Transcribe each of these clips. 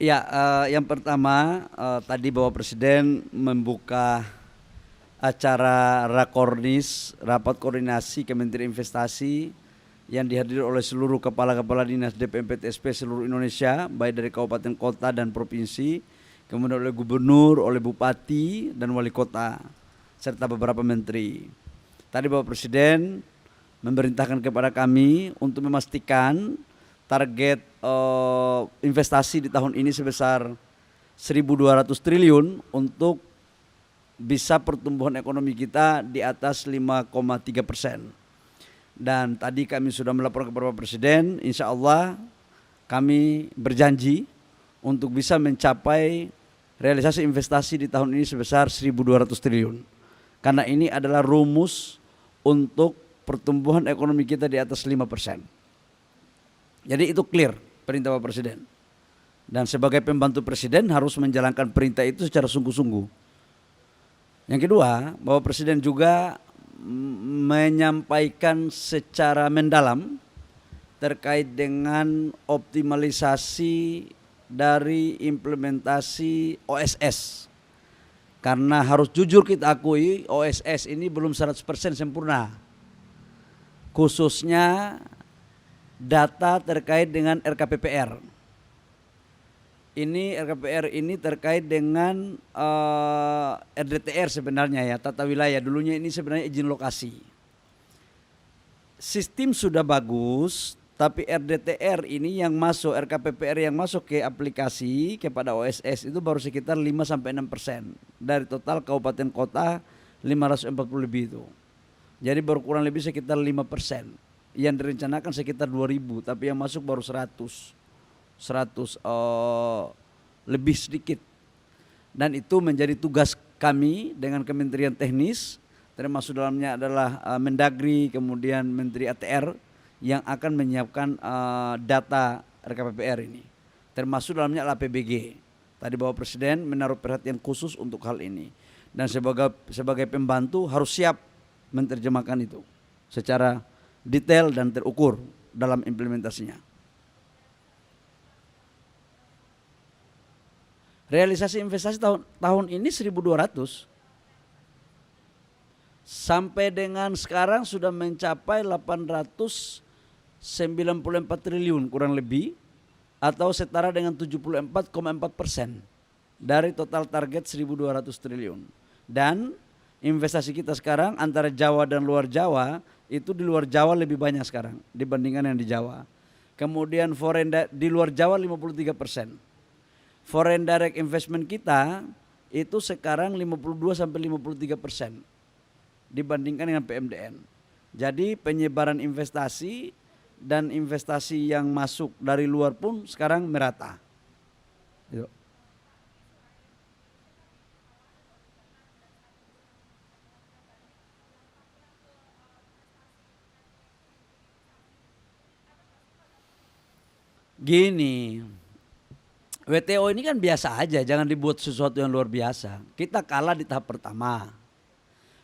Ya, yang pertama tadi Bapak Presiden membuka acara Rakornis, rapat koordinasi Kementerian Investasi yang dihadiri oleh seluruh kepala-kepala dinas DPMPTSP seluruh Indonesia, baik dari kabupaten kota dan provinsi, kemudian oleh gubernur, oleh bupati dan wali kota, serta beberapa menteri. Tadi Bapak Presiden memerintahkan kepada kami untuk memastikan target investasi di tahun ini sebesar 1.200 triliun untuk bisa pertumbuhan ekonomi kita di atas 5,3%. Dan tadi kami sudah melaporkan kepada Bapak Presiden, insya Allah kami berjanji untuk bisa mencapai realisasi investasi di tahun ini sebesar 1.200 triliun. Karena ini adalah rumus untuk pertumbuhan ekonomi kita di atas 5%. Jadi itu clear perintah Bapak Presiden. Dan sebagai pembantu Presiden harus menjalankan perintah itu secara sungguh-sungguh. Yang kedua, Bapak Presiden juga menyampaikan secara mendalam terkait dengan optimalisasi dari implementasi OSS. Karena harus jujur kita akui OSS ini belum 100% sempurna. Khususnya data terkait dengan RKPPR. Ini RKPR ini terkait dengan RDTR sebenarnya ya, tata wilayah. Dulunya ini sebenarnya izin lokasi. Sistem sudah bagus, tapi RDTR ini yang masuk, RKPPR yang masuk ke aplikasi kepada OSS itu baru sekitar 5-6% dari total kabupaten kota 540 lebih itu. Jadi baru kurang lebih sekitar 5%. Yang direncanakan sekitar 2.000, tapi yang masuk baru 100 lebih sedikit. Dan itu menjadi tugas kami dengan Kementerian Teknis, termasuk dalamnya adalah Mendagri, kemudian Menteri ATR yang akan menyiapkan data RKPPR ini, termasuk dalamnya APBG. Tadi Bapak Presiden menaruh perhatian khusus untuk hal ini, dan sebagai pembantu harus siap menerjemahkan itu secara detail dan terukur dalam implementasinya. Realisasi investasi tahun ini 1.200. Sampai dengan sekarang sudah mencapai 894 triliun kurang lebih, atau setara dengan 74,4% dari total target 1.200 triliun. Dan investasi kita sekarang antara Jawa dan luar Jawa, itu di luar Jawa lebih banyak sekarang dibandingkan yang di Jawa. Kemudian di luar Jawa 53%. Foreign direct investment kita itu sekarang 52-53% dibandingkan dengan PMDN. Jadi penyebaran investasi dan investasi yang masuk dari luar pun sekarang merata. Yuk. Gini, WTO ini kan biasa aja, jangan dibuat sesuatu yang luar biasa. Kita kalah di tahap pertama.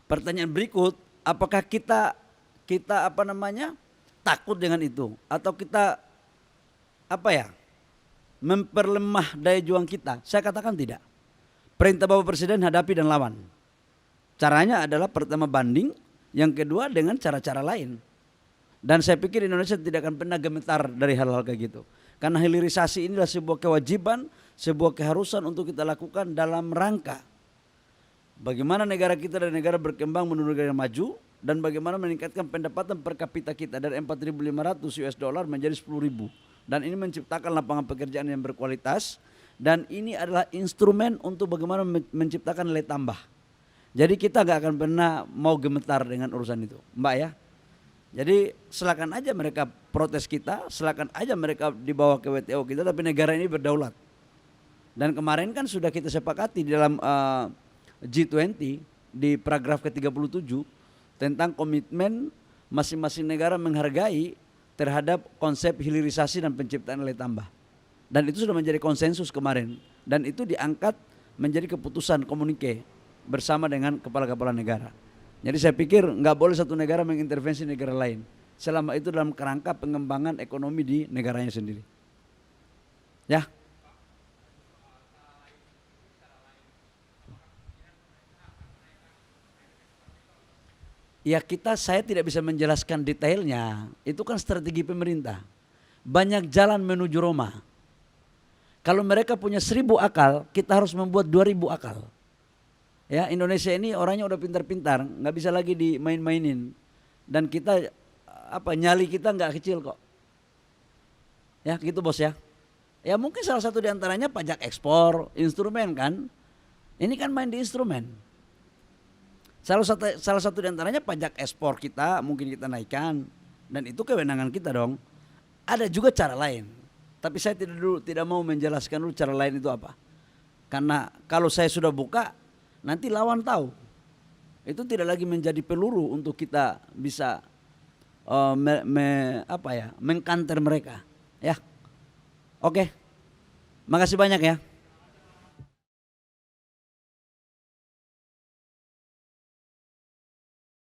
Pertanyaan berikut, apakah kita takut dengan itu, atau kita memperlemah daya juang kita? Saya katakan tidak. Perintah Bapak Presiden hadapi dan lawan. Caranya adalah pertama banding, yang kedua dengan cara-cara lain. Dan saya pikir Indonesia tidak akan pernah gemetar dari hal-hal kayak gitu. Karena hilirisasi inilah sebuah kewajiban, sebuah keharusan untuk kita lakukan dalam rangka bagaimana negara kita dan negara berkembang menuju negara maju, dan bagaimana meningkatkan pendapatan per kapita kita dari 4.500 US dollar menjadi 10.000. Dan ini menciptakan lapangan pekerjaan yang berkualitas, dan ini adalah instrumen untuk bagaimana menciptakan nilai tambah. Jadi kita gak akan pernah mau gemetar dengan urusan itu, Mbak ya. Jadi silakan aja mereka protes kita, silakan aja mereka dibawa ke WTO kita, tapi negara ini berdaulat. Dan kemarin kan sudah kita sepakati di dalam G20 di paragraf ke-37 tentang komitmen masing-masing negara menghargai terhadap konsep hilirisasi dan penciptaan nilai tambah. Dan itu sudah menjadi konsensus kemarin, dan itu diangkat menjadi keputusan komunike bersama dengan kepala-kepala negara. Jadi saya pikir nggak boleh satu negara mengintervensi negara lain, selama itu dalam kerangka pengembangan ekonomi di negaranya sendiri. Ya. Ya saya tidak bisa menjelaskan detailnya. Itu kan strategi pemerintah. Banyak jalan menuju Roma. Kalau mereka punya 1000 akal, kita harus membuat 2000 akal. Ya, Indonesia ini orangnya udah pintar-pintar, nggak bisa lagi dimain-mainin. Dan kita nyali kita nggak kecil kok. Ya, gitu bos ya. Ya mungkin salah satu diantaranya pajak ekspor, instrumen kan. Ini kan main di instrumen. Salah satu diantaranya pajak ekspor kita mungkin kita naikkan. Dan itu kewenangan kita dong. Ada juga cara lain. Tapi saya tidak mau menjelaskan dulu cara lain itu apa. Karena kalau saya sudah buka, nanti lawan tahu. Itu tidak lagi menjadi peluru untuk kita bisa mengkanter mereka. Ya, oke. Makasih banyak ya.